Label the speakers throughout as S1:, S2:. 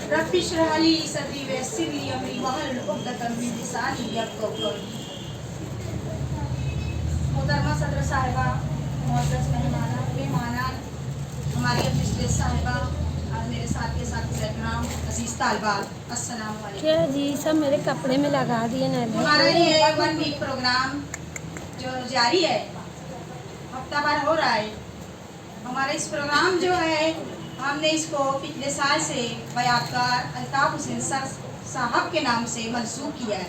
S1: रब्ब इश्रह ली सदरी वयस्सिर ली अमरी वहलुल उक़दतम मिन लिसानी यफ़क़हू क़ौली। मोहतरमा सदर साहिबा, मुअज़्ज़ज़ मेहमानान, हमारी अफिसर साहिबा और मेरे साथ के साथी इकराम, अज़ीज़ तालिबात, अस्सलाम वालेकुम।
S2: क्या जी, सब मेरे कपड़े में लगा दिए ना।
S1: हमारा ये 1 वीक प्रोग्राम जो जारी है, हफ्ता भर हो रहा है। हमारा इस प्रोग्राम जो है, हमने इसको पिछले साल से बयानकार अल्ताफ़ हुसैन सर साहब के नाम से मंसूब किया है।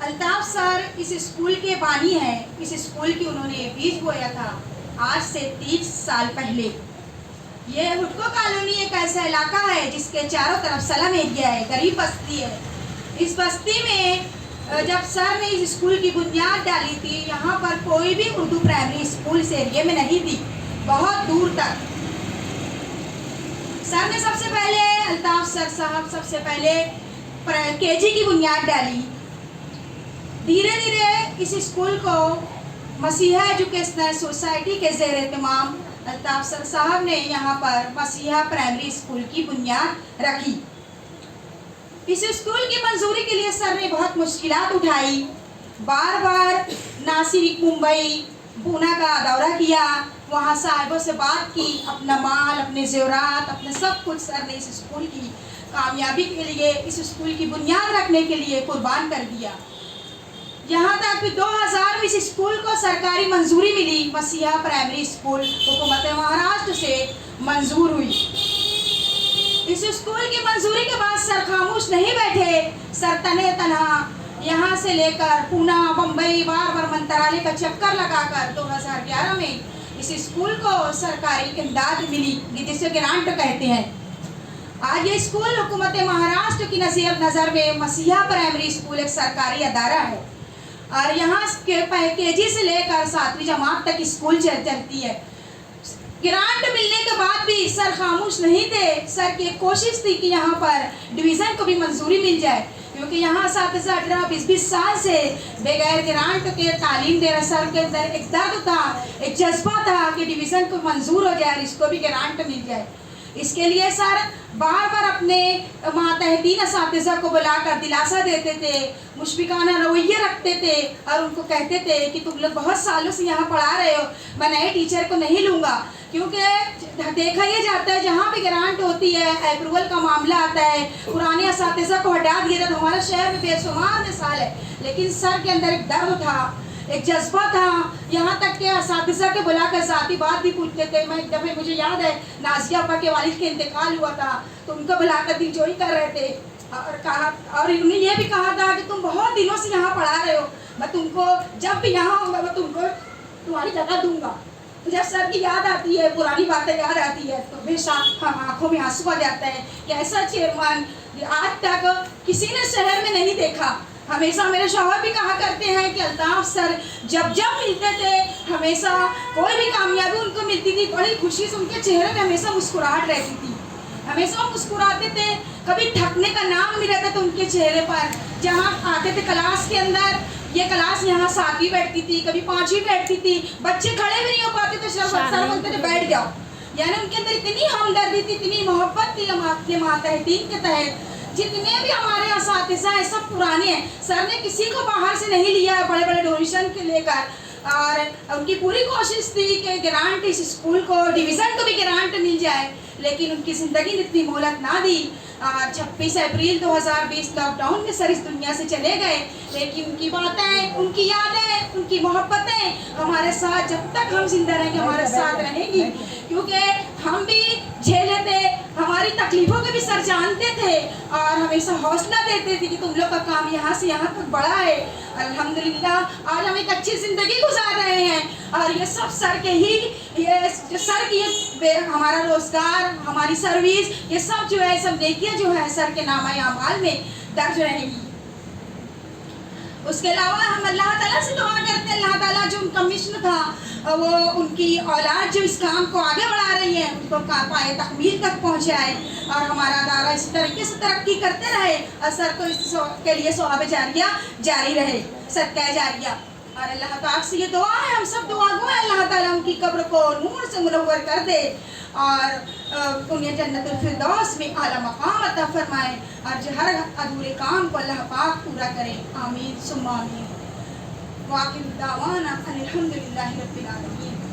S1: अल्ताफ़ सर इस स्कूल के बानी हैं। इस स्कूल की उन्होंने बीज बोया था आज से 30 साल पहले। ये हुडको कॉलोनी एक ऐसा इलाका है जिसके चारों तरफ स्लम एरिया है, गरीब बस्ती है। इस बस्ती में जब सर ने इस स्कूल की बुनियाद डाली थी, यहाँ पर कोई भी उर्दू प्राइमरी स्कूल इस एरिया में नहीं थी, बहुत दूर तक। सर ने सबसे पहले, अल्ताफ़ सर साहब सबसे पहले केजी की बुनियाद डाली। धीरे धीरे इस स्कूल को मसीहा एजुकेशनल सोसाइटी के ज़ेर एहतमाम अल्ताफ़ सर साहब ने यहाँ पर मसीहा प्राइमरी स्कूल की बुनियाद रखी। इस स्कूल की मंजूरी के लिए सर ने बहुत मुश्किलात उठाई, बार बार नासिक, मुंबई, पूना का दौरा किया, वहाँ साहिबों से बात की, अपना माल, अपने ज़ेवरात, अपने सब कुछ सर ने इस स्कूल की कामयाबी के लिए, इस स्कूल की बुनियाद रखने के लिए कुर्बान कर दिया। यहाँ तक कि 2000 में इस स्कूल को सरकारी मंजूरी मिली। मसीहा प्राइमरी स्कूल हुकूमत महाराष्ट्र से मंजूर हुई। इस स्कूल की मंजूरी के बाद सर खामोश नहीं बैठे। सर तने तनहा यहाँ से लेकर पूना, बम्बई, बार बार मंत्रालय का चक्कर लगाकर 2011 में इस स्कूल को सरकारी इमदाद मिली, जिसे ग्रांट कहते हैं। आज ये स्कूल हुकूमत महाराष्ट्र की नज़र में मसीहा प्राइमरी स्कूल एक सरकारी अदारा है और यहाँ केजी से लेकर 7वीं जमात तक स्कूल चलती है। ग्रांट मिलने के बाद भी सर खामोश नहीं थे। सर की कोशिश थी कि यहाँ पर डिवीज़न को भी मंजूरी मिल जाए, क्योंकि यहाँ 18-20 साल से बगैर ग्रांट के तालीम दे रहे। सर के अंदर एक दर्द था, एक जज्बा था कि डिवीज़न को मंजूर हो जाए और इसको भी ग्रांट मिल जाए। इसके लिए सर बार बार अपने मातहतीन असातिज़ा को बुलाकर दिलासा देते थे, मुशफ़िकाना रवैया रखते थे और उनको कहते थे कि तुम लोग बहुत सालों से यहाँ पढ़ा रहे हो, मैं नए टीचर को नहीं लूँगा, क्योंकि देखा ये जाता है जहाँ भी ग्रांट होती है, अप्रूवल का मामला आता है, पुराने असातिज़ा को हटा दिया जाता है। हमारे शहर में बेशुमार मिसाल है, लेकिन सर के अंदर एक दर्द था, एक जज्बा था। यहाँ तक कि असातिज़ा के बुलाकर ज़ाती बात भी पूछते थे। मैं एक दफ़े, मुझे याद है, नाज़िया अपा के वालिद के इंतकाल हुआ था तो उनको बुलाकर दिलजोई कर रहे थे और कहा, और उन्होंने ये भी कहा था कि तुम बहुत दिनों से यहाँ पढ़ा रहे हो, मैं तुमको जब भी यहाँ होगा मैं तुमको तुम्हारी जगह दूंगा। तो जब सर की याद आती है, पुरानी बातें याद आती है, तो बेशक हम आँखों में आंसू आ जाता है कि ऐसा चेयरमैन आज तक किसी ने शहर में नहीं देखा। हमेशा मेरे शौहर भी कहा करते हैं कि अल्ताफ़ सर जब जब मिलते थे, हमेशा कोई भी कामयाबी उनको मिलती थी, बड़ी खुशी से उनके चेहरे में हमेशा मुस्कुराहट रहती थी, हमेशा मुस्कुराते थे, कभी थकने का नाम नहीं रहता था उनके चेहरे पर। जहाँ आते थे क्लास के अंदर, ये क्लास यहाँ 7वीं बैठती थी, कभी 5वीं बैठती थी, बच्चे खड़े भी नहीं हो पाते थे, सर बोलते थे बैठ जाओ। यानी उनके अंदर इतनी हमदर्दी थी, इतनी मोहब्बत थी आपके मातहतीन के तहत। जितने भी हमारे असातिज़ा हैं सब पुराने हैं। सर ने किसी को बाहर से नहीं लिया है बड़े बड़े डोनेशन के लेकर, और उनकी पूरी कोशिश थी कि ग्रांट इस स्कूल को, डिवीज़न को भी ग्रांट मिल जाए, लेकिन उनकी ज़िंदगी ने इतनी मोहलत ना दी। 26 अप्रैल 2020 लॉकडाउन में सर इस दुनिया से चले गए, लेकिन उनकी बातें, उनकी यादें, उनकी मोहब्बतें हमारे साथ जब तक हम जिंदा रहेंगे हमारे साथ रहेंगी, क्योंकि हम भी झेले थे, हमारी तकलीफ़ों को भी सर जानते थे और हमेशा हौसला देते थे कि तुम लोग का काम यहाँ से यहाँ तक बढ़ा है। अल्हम्दुलिल्लाह आज हम एक अच्छी ज़िंदगी गुजार रहे हैं और ये सब सर के ही, ये सर की हमारा रोज़गार, हमारी सर्विस, ये सब जो है, सब नेकियां जो है सर के नामा अमाल में दर्ज रहेंगी। उसके अलावा हम अल्लाह ताला से दुआ करते हैं, अल्लाह ताला जो उनका मिशन था, वो उनकी औलाद जो इस काम को आगे बढ़ा रही है, उनको पाए तकमील तक पहुँचाए और हमारा अदारा इस तरीके से तरक्की करते रहे और सर को इसके लिए सवाब जारिया जारी रहे, सदका जारिया। اور اللہ پاک سے یہ دعا ہے، ہم سب دعا گو ہیں اللہ تعالیٰ ان کی قبر کو نور سے منور کر دے اور انہیں جنت الفردوس میں اعلیٰ مقام عطا فرمائے اور جو ہر ادھورے کام کو اللہ پاک پورا کرے، آمین ثم آمین۔ وآخر دعوانا ان الحمد للہ رب العالمین۔